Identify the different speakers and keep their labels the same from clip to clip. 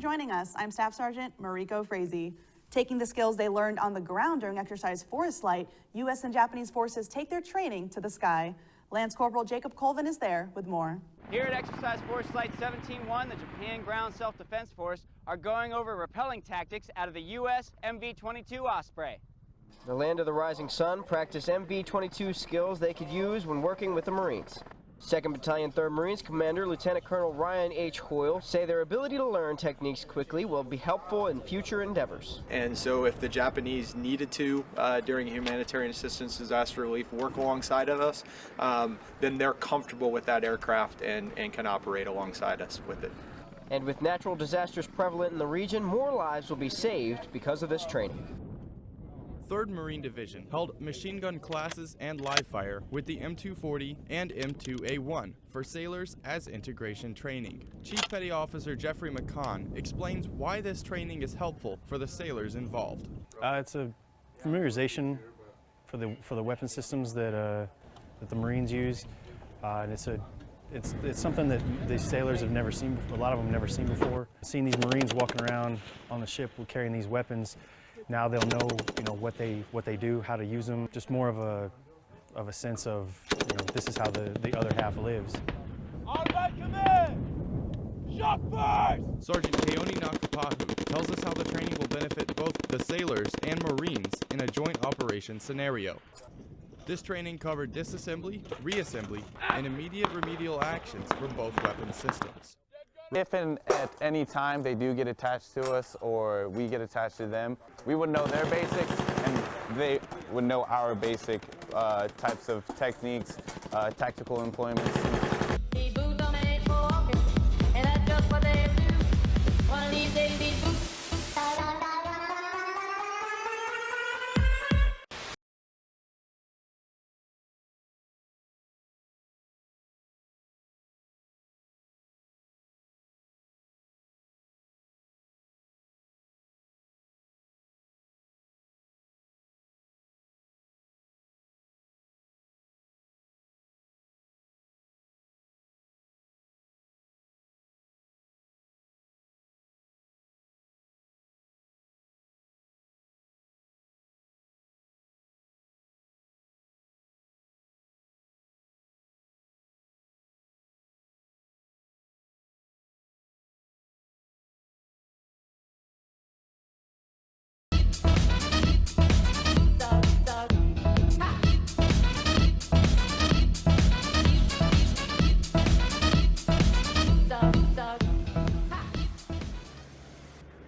Speaker 1: joining us. I'm Staff Sergeant Mariko Frazee. Taking the skills they learned on the ground during Exercise Forest Light, U.S. and Japanese forces take their training to the sky. Lance Corporal Jacob Colvin is there with more.
Speaker 2: Here at Exercise Forest Light 17-1, the Japan Ground Self-Defense Force are going over repelling tactics out of the U.S. MV-22 Osprey.
Speaker 3: The Land of the Rising Sun practiced MV-22 skills they could use when working with the Marines. 2nd Battalion 3rd Marines Commander Lieutenant Colonel Ryan H. Hoyle say their ability to learn techniques quickly will be helpful in future endeavors.
Speaker 4: And so if the Japanese needed to, during humanitarian assistance, disaster relief, work alongside of us, then they're comfortable with that aircraft and can operate alongside us with it.
Speaker 3: And with natural disasters prevalent in the region, more lives will be saved because of this training.
Speaker 5: 3rd Marine Division held machine gun classes and live fire with the M240 and M2A1 for sailors as integration training. Chief Petty Officer Jeffrey McCon explains why this training is helpful for the sailors involved.
Speaker 6: It's a familiarization for the weapon systems that the Marines use, and it's something that the sailors have never seen. A lot of them have never seen before. Seeing these Marines walking around on the ship carrying these weapons. Now they'll know, what they do, how to use them. Just more of a sense of, this is how the other half lives.
Speaker 7: On my command, shock first!
Speaker 5: Sergeant Keone Nakapahu tells us how the training will benefit both the sailors and Marines in a joint operation scenario. This training covered disassembly, reassembly, and immediate remedial actions for both weapon systems.
Speaker 8: If and at any time they do get attached to us or we get attached to them, we would know their basics and they would know our basic types of techniques, tactical employments.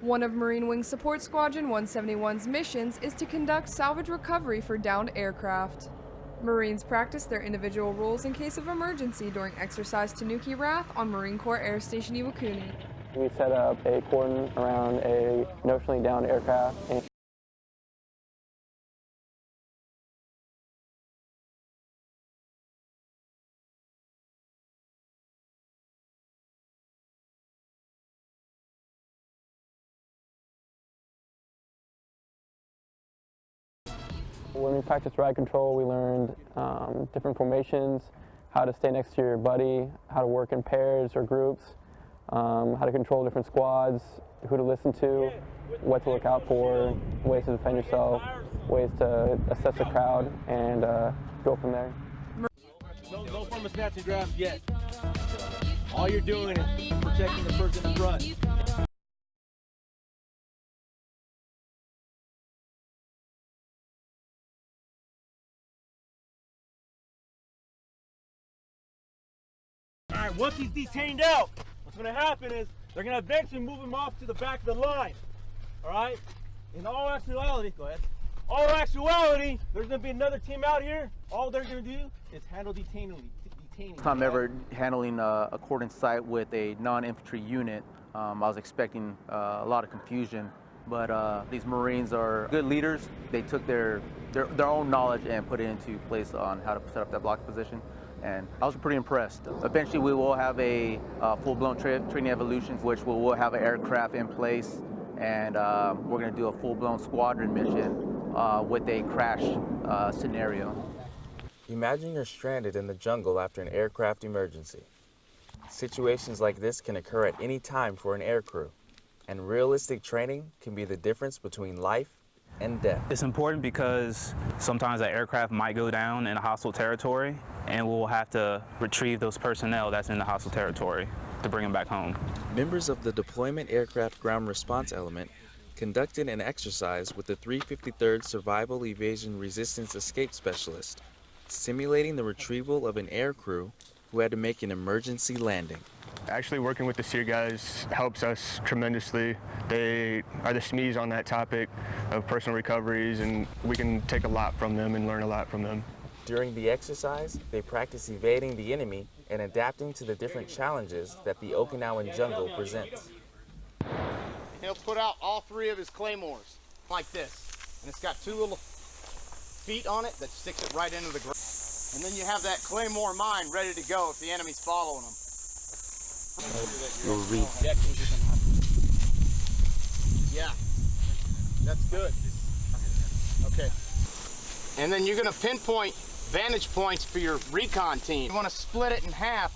Speaker 9: One of Marine Wing Support Squadron 171's missions is to conduct salvage recovery for downed aircraft. Marines practice their individual roles in case of emergency during Exercise Tanuki Wrath on Marine Corps Air Station Iwakuni.
Speaker 10: We set up a cordon around a notionally downed aircraft. When we practiced ride control, we learned different formations, how to stay next to your buddy, how to work in pairs or groups, how to control different squads, who to listen to, what to look out for, ways to defend yourself, ways to assess the crowd, and go from there.
Speaker 7: No form of snatch and grab yet. All you're doing is protecting the person in front. Alright, once he's detained out, what's going to happen is they're going to eventually move him off to the back of the line. Alright? In all actuality, go ahead. All actuality, there's going to be another team out here. All they're going to do is handle detaining.
Speaker 8: I'm ever handling a cordon site with a non-infantry unit. I was expecting a lot of confusion, but these Marines are good leaders. They took their own knowledge and put it into place on how to set up that block position. And I was pretty impressed. Eventually we will have a full-blown training evolution, which we will have an aircraft in place, and we're going to do a full-blown squadron mission with a crash scenario.
Speaker 11: Imagine you're stranded in the jungle after an aircraft emergency. Situations like this can occur at any time for an aircrew. and realistic training can be the difference between life and death.
Speaker 12: It's important because sometimes that aircraft might go down in a hostile territory, and we'll have to retrieve those personnel that's in the hostile territory to bring them back home.
Speaker 11: Members of the Deployment Aircraft Ground Response Element conducted an exercise with the 353rd Survival Evasion Resistance Escape Specialist, simulating the retrieval of an air crew who had to make an emergency landing.
Speaker 13: Actually working with the SEER guys helps us tremendously. They are the SMEs on that topic of personal recoveries, and we can take a lot from them and learn a lot from them.
Speaker 11: During the exercise, they practice evading the enemy and adapting to the different challenges that the Okinawan jungle presents.
Speaker 14: He'll put out all three of his claymores like this, and it's got two little feet on it that sticks it right into the ground. And then you have that claymore mine ready to go if the enemy's following them. Yeah, that's good. Okay. And then you're going to pinpoint vantage points for your recon team. You want to split it in half.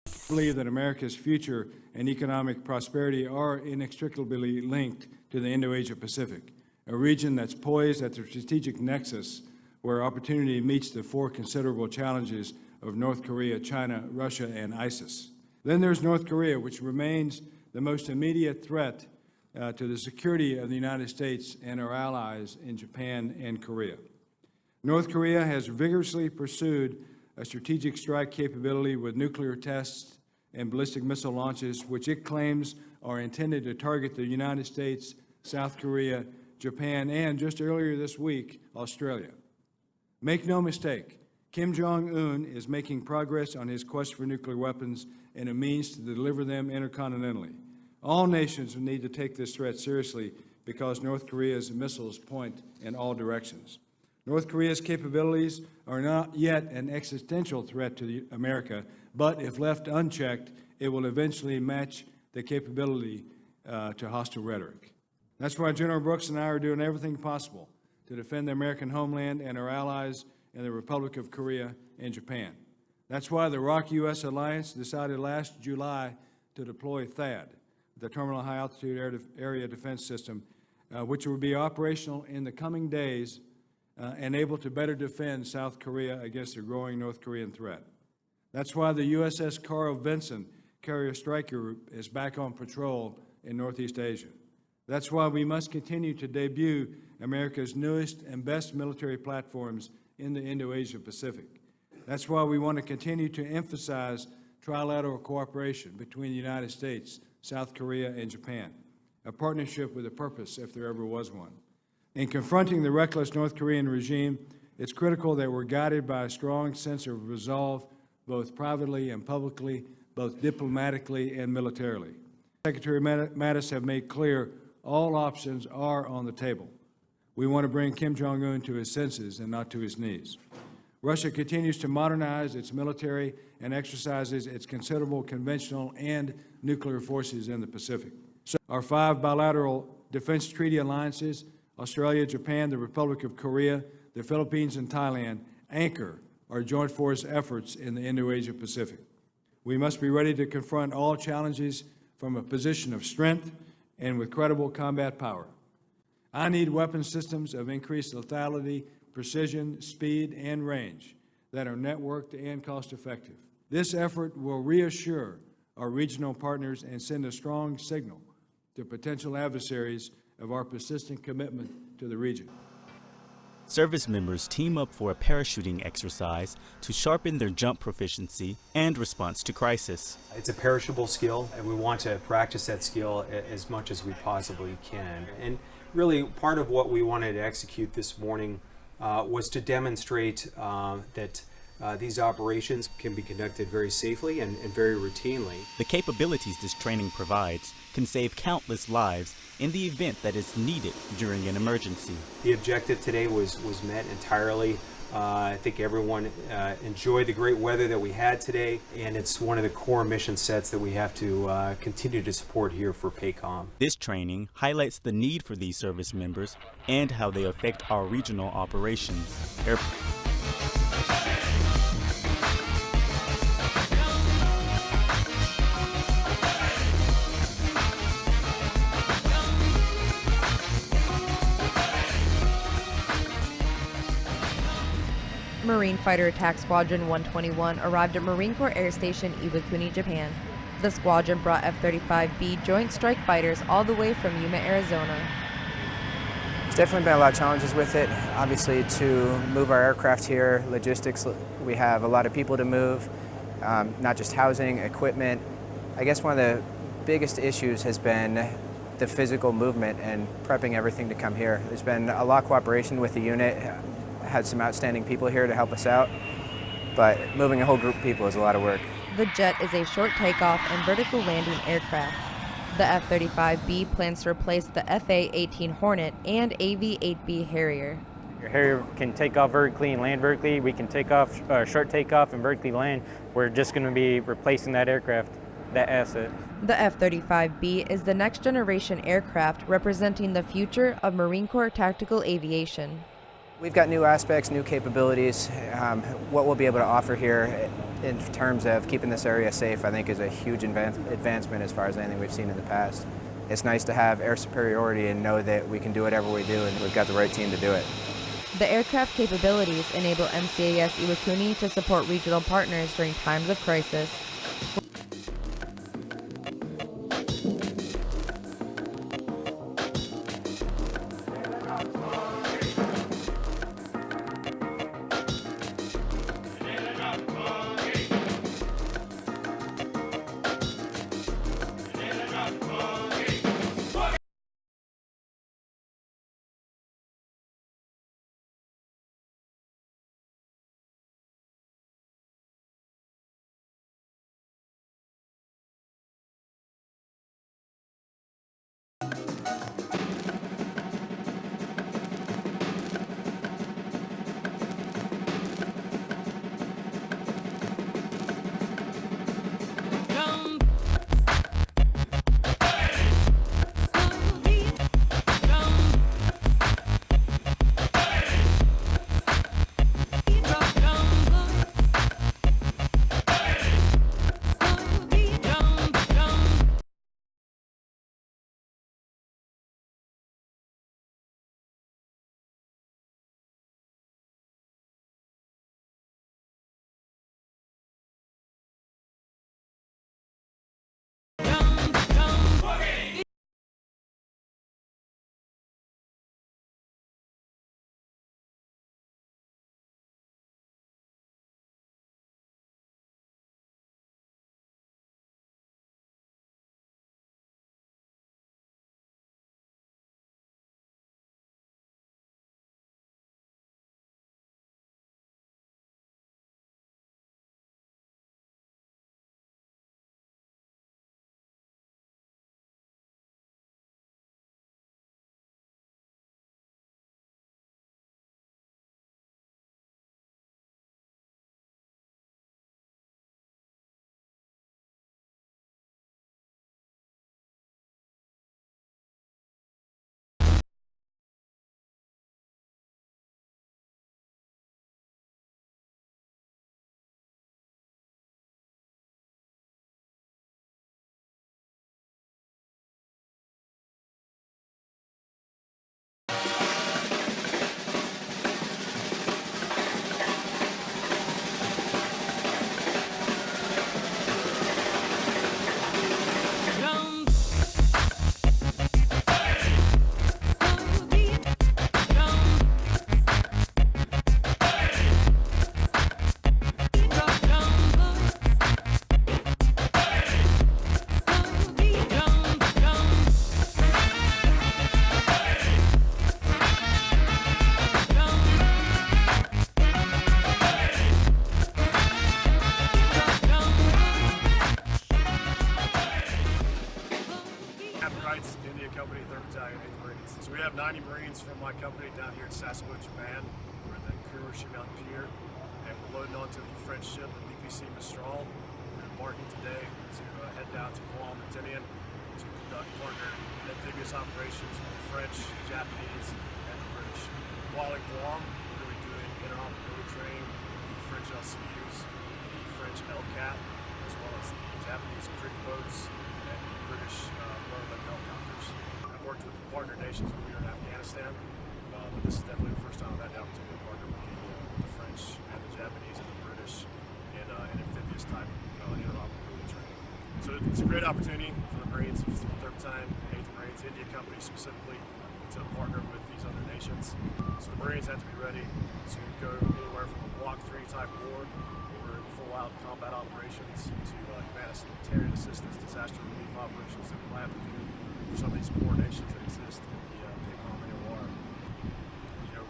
Speaker 15: I believe that America's future and economic prosperity are inextricably linked to the Indo-Asia Pacific, a region that's poised at the strategic nexus where opportunity meets the four considerable challenges of North Korea, China, Russia, and ISIS. Then there's North Korea, which remains the most immediate threat to the security of the United States and our allies in Japan and Korea. North Korea has vigorously pursued a strategic strike capability with nuclear tests and ballistic missile launches, which it claims are intended to target the United States, South Korea, Japan, and just earlier this week, Australia. Make no mistake, Kim Jong-un is making progress on his quest for nuclear weapons and a means to deliver them intercontinentally. All nations need to take this threat seriously because North Korea's missiles point in all directions. North Korea's capabilities are not yet an existential threat to America, but if left unchecked, it will eventually match the capability to hostile rhetoric. That's why General Brooks and I are doing everything possible to defend the American homeland and our allies in the Republic of Korea and Japan. That's why the ROK-U.S. alliance decided last July to deploy THAAD, the Terminal High Altitude Area Defense System, which will be operational in the coming days and able to better defend South Korea against the growing North Korean threat. That's why the USS Carl Vinson Carrier Strike Group is back on patrol in Northeast Asia. That's why we must continue to debut America's newest and best military platforms in the Indo-Asia Pacific. That's why we want to continue to emphasize trilateral cooperation between the United States, South Korea, and Japan, a partnership with a purpose if there ever was one. In confronting the reckless North Korean regime, it's critical that we're guided by a strong sense of resolve, both privately and publicly, both diplomatically and militarily. Secretary Mattis have made clear all options are on the table. We want to bring Kim Jong-un to his senses and not to his knees. Russia continues to modernize its military and exercises its considerable conventional and nuclear forces in the Pacific. So our 5 bilateral defense treaty alliances, Australia, Japan, the Republic of Korea, the Philippines, and Thailand, anchor our joint force efforts in the Indo-Asia Pacific. We must be ready to confront all challenges from a position of strength and with credible combat power. I need weapon systems of increased lethality, precision, speed, and range that are networked and cost-effective. This effort will reassure our regional partners and send a strong signal to potential adversaries of our persistent commitment to the region.
Speaker 16: Service members team up for a parachuting exercise to sharpen their jump proficiency and response to crisis.
Speaker 17: It's a perishable skill, and we want to practice that skill as much as we possibly can. And really, part of what we wanted to execute this morning was to demonstrate that these operations can be conducted very safely and very routinely.
Speaker 16: The capabilities this training provides can save countless lives in the event that is needed during an emergency.
Speaker 17: The objective today was met entirely I think everyone enjoyed the great weather that we had today, and it's one of the core mission sets that we have to continue to support here for PACOM.
Speaker 16: This training highlights the need for these service members and how they affect our regional operations.
Speaker 18: Marine Fighter Attack Squadron 121 arrived at Marine Corps Air Station Iwakuni, Japan. The squadron brought F-35B Joint Strike Fighters all the way from Yuma, Arizona.
Speaker 19: There's definitely been a lot of challenges with it. Obviously, to move our aircraft here, logistics, we have a lot of people to move, not just housing, equipment. I guess one of the biggest issues has been the physical movement and prepping everything to come here. There's been a lot of cooperation with the unit. Had some outstanding people here to help us out, but moving a whole group of people is a lot of work.
Speaker 18: The jet is a short takeoff and vertical landing aircraft. The F-35B plans to replace the FA-18 Hornet and AV-8B Harrier.
Speaker 20: Your Harrier can take off vertically and land vertically. We can take off, short takeoff and vertically land. We're just going to be replacing that aircraft, that asset.
Speaker 18: The F-35B is the next generation aircraft representing the future of Marine Corps tactical aviation.
Speaker 19: We've got new aspects, new capabilities. What we'll be able to offer here in terms of keeping this area safe, I think, is a huge advancement as far as anything we've seen in the past. It's nice to have air superiority and know that we can do whatever we do, and we've got the right team to do it.
Speaker 18: The aircraft capabilities enable MCAS Iwakuni to support regional partners during times of crisis.
Speaker 21: So we have 90 Marines from my company down here in Sasebo, Japan. We're the crew Anniversary Mountain Pier, and we're loading onto the French ship, the BPC Mistral. We're embarking today to head down to Guam and Tinian to conduct partner amphibious operations with the French, Japanese, and the British. While in Guam, we're going to be doing interoperability training with the French LCUs, the French LCAT, as well as the Japanese creek boats and the British low-level helicopters. I've worked with partner nations when we were in Afghanistan, but this is definitely the first time I've had the opportunity to partner with the French and the Japanese and the British in an amphibious type interoperability training. So it's a great opportunity for the Marines, 3rd Battalion, 8th Marines, India Company specifically, to partner with these other nations. So the Marines have to be ready to go anywhere from a Block 3 type war, or full-out combat operations, to humanitarian assistance, disaster relief operations that we'll have to do for some of these poor nations that exist in the PACOM AOR. You know,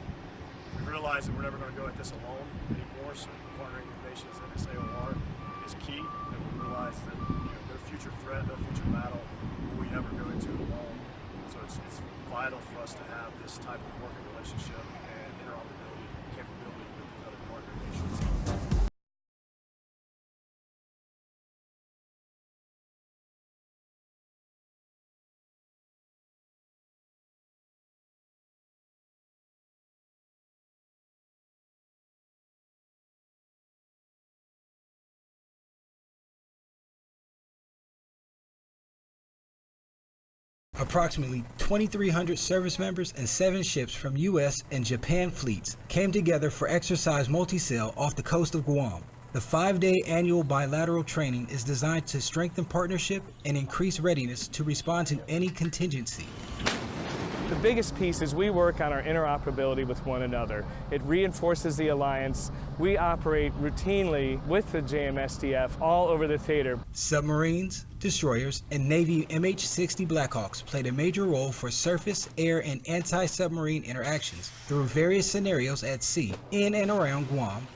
Speaker 21: we realize that we're never going to go at this alone anymore, so partnering with nations in this AOR is key, and we realize that no future threat, no future battle will we ever go into alone. So it's vital for us to have this type of working relationship and interoperability capability with these other partner nations.
Speaker 22: Approximately 2,300 service members and 7 ships from U.S. and Japan fleets came together for exercise multi-sail off the coast of Guam. The 5-day annual bilateral training is designed to strengthen partnership and increase readiness to respond to any contingency.
Speaker 23: The biggest piece is we work on our interoperability with one another. It reinforces the alliance. We operate routinely with the JMSDF all over the theater.
Speaker 22: Submarines, destroyers, and Navy MH-60 Blackhawks played a major role for surface, air, and anti-submarine interactions through various scenarios at sea, in and around Guam,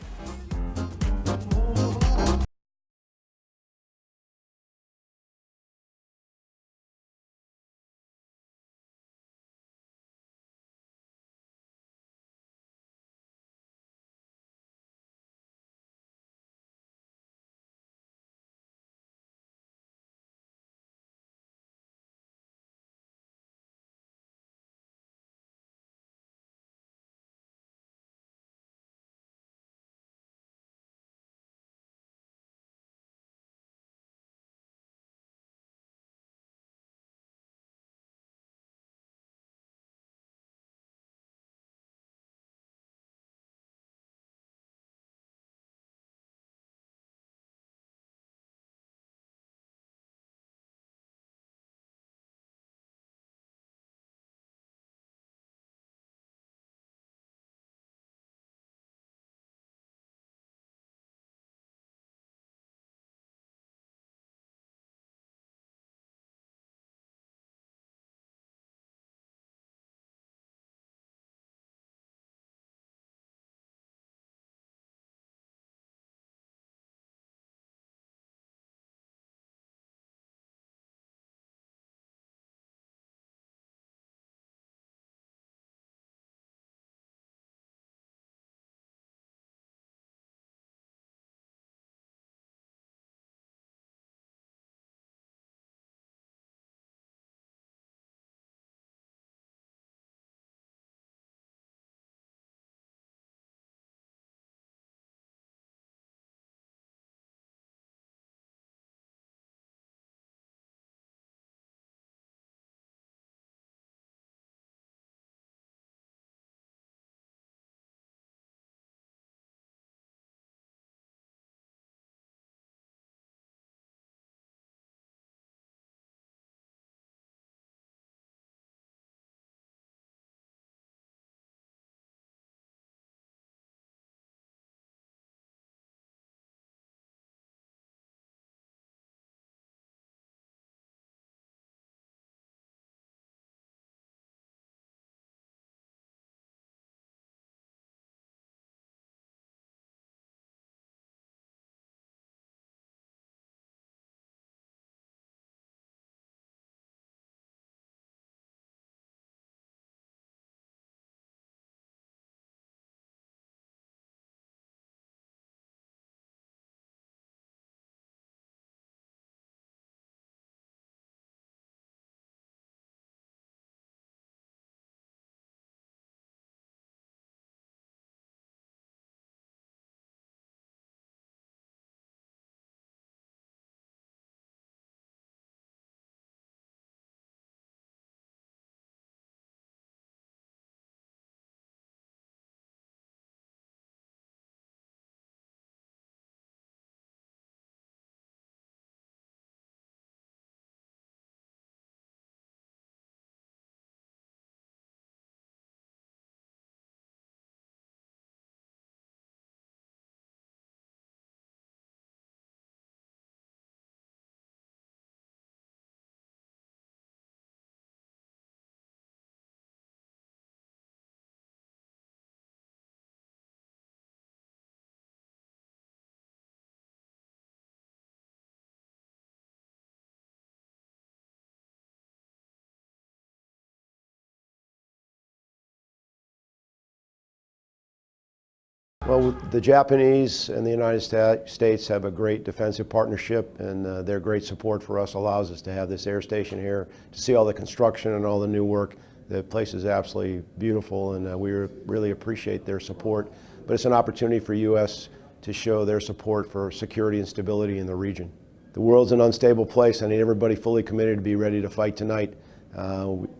Speaker 1: Well, the Japanese and the United States have a great defensive partnership, and their great support for us allows us to have this air station here, to see all the construction and all the new work. The place is absolutely beautiful, and we really appreciate their support. But it's an opportunity for U.S. to show their support for security and stability in the region. The world's an unstable place. I need everybody fully committed to be ready to fight tonight.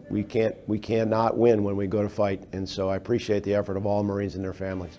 Speaker 1: We cannot win when we go to fight, and so I appreciate the effort of all Marines and their families.